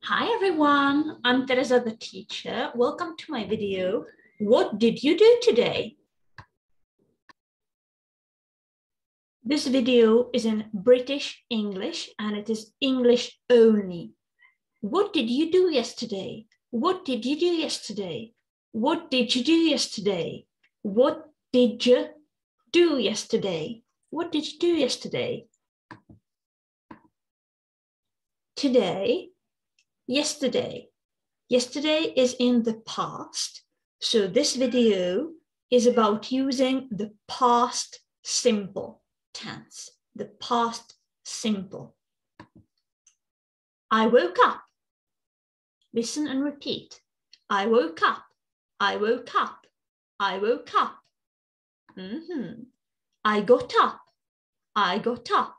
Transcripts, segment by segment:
Hi everyone, I'm Teresa the teacher. Welcome to my video. What did you do today? This video is in British English and it is English only. What did you do yesterday? What did you do yesterday? What did you do yesterday? What did you do yesterday? What did you do yesterday? Today. Yesterday. Yesterday is in the past. So this video is about using the past simple tense. The past simple. I woke up. Listen and repeat. I woke up. I woke up. I woke up. I got up. I got up.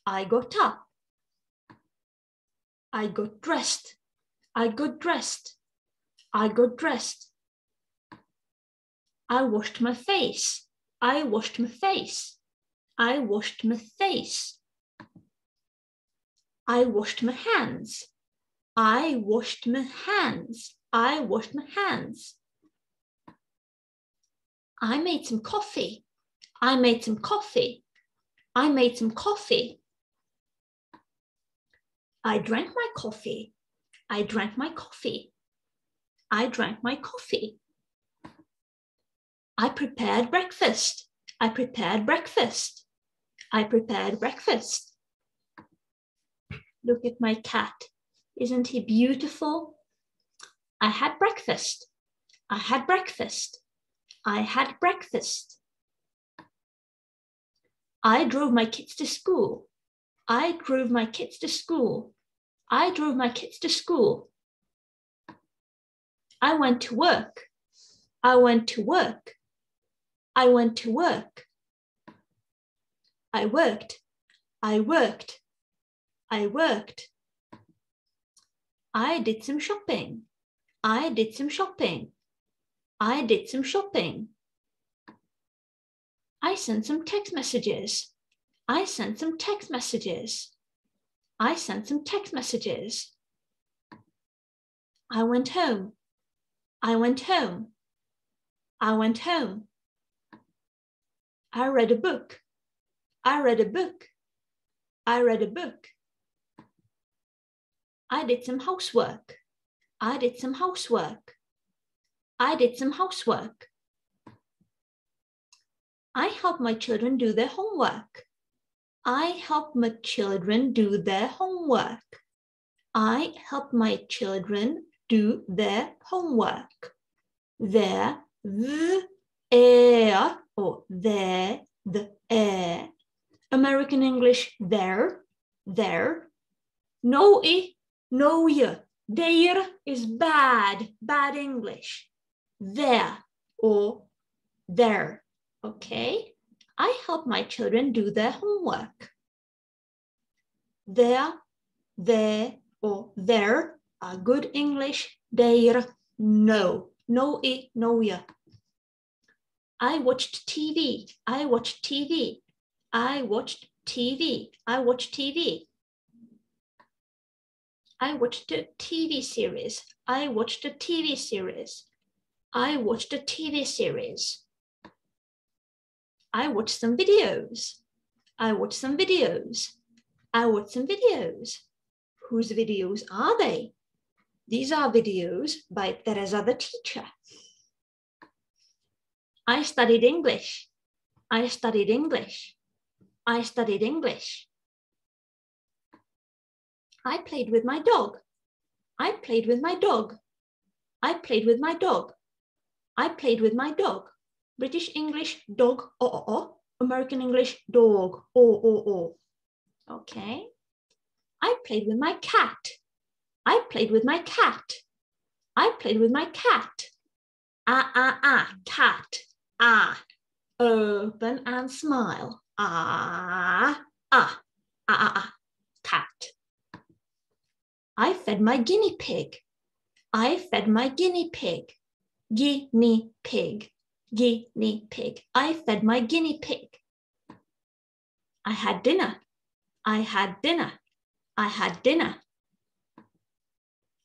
I got up. I got dressed. I got dressed. I got dressed. I washed my face. I washed my face. I washed my face. I washed my hands. I washed my hands. I washed my hands. I made some coffee. I made some coffee. I made some coffee. I drank my coffee. I drank my coffee. I drank my coffee. I prepared breakfast. I prepared breakfast. I prepared breakfast. Look at my cat. Isn't he beautiful? I had breakfast. I had breakfast. I had breakfast. I drove my kids to school. I drove my kids to school. I drove my kids to school. I went to work. I went to work. I went to work. I worked. I worked. I worked. I did some shopping. I did some shopping. I did some shopping. I sent some text messages. I sent some text messages. I sent some text messages. I went home. I went home. I went home. I read a book. I read a book. I read a book. I did some housework. I did some housework. I did some housework. I helped my children do their homework. I help my children do their homework. I help my children do their homework. Their, or their, the air. American English, their. No, no, Their is bad English. Their or their, okay? I help my children do their homework. Their or their are good English. Their, no. No, no, I watched TV. I watched TV. I watched TV. I watched TV. I watched a TV series. I watched a TV series. I watched a TV series. I watched some videos. I watched some videos. I watched some videos. Whose videos are they? These are videos by Teresa the teacher. I studied English. I studied English. I studied English. I played with my dog. I played with my dog. I played with my dog. I played with my dog. British English, dog, American English, dog, Okay. I played with my cat. I played with my cat. I played with my cat. Cat. Open and smile. Cat. I fed my guinea pig. I fed my guinea pig. Guinea pig. Guinea pig. I fed my guinea pig. I had dinner. I had dinner. I had dinner.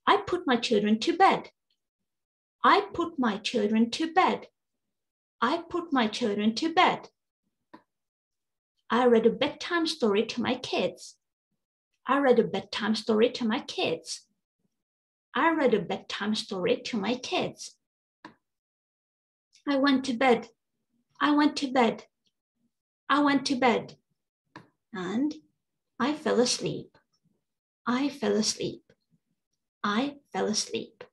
I put my children to bed. I put my children to bed. I put my children to bed. I read a bedtime story to my kids. I read a bedtime story to my kids. I read a bedtime story to my kids. I went to bed. I went to bed. I went to bed. And I fell asleep. I fell asleep. I fell asleep.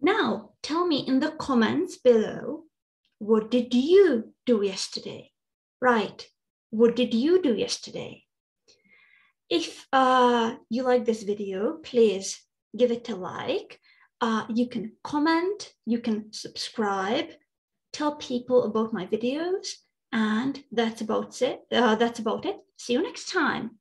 Now, tell me in the comments below, what did you do yesterday? Right, what did you do yesterday? If you like this video, please give it a like. You can comment, you can subscribe, tell people about my videos, and that's about it. See you next time.